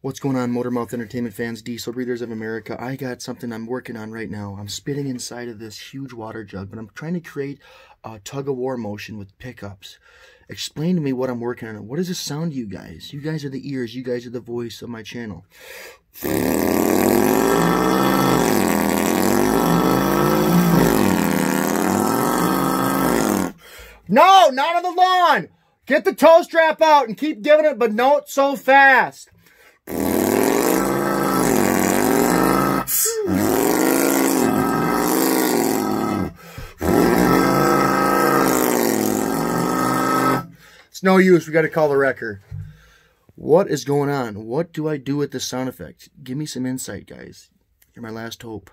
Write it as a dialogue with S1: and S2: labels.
S1: What's going on, Motormouth Entertainment fans, diesel breathers of America? I got something I'm working on right now. I'm spitting inside of this huge water jug, but I'm trying to create a tug-of-war motion with pickups. Explain to me what I'm working on. What does this sound to you guys? You guys are the ears. You guys are the voice of my channel. No, not on the lawn! Get the toe strap out and keep giving it, but not so fast. It's no use. We got to call the wrecker. What is going on? What do I do with this sound effect? Give me some insight, guys. You're my last hope.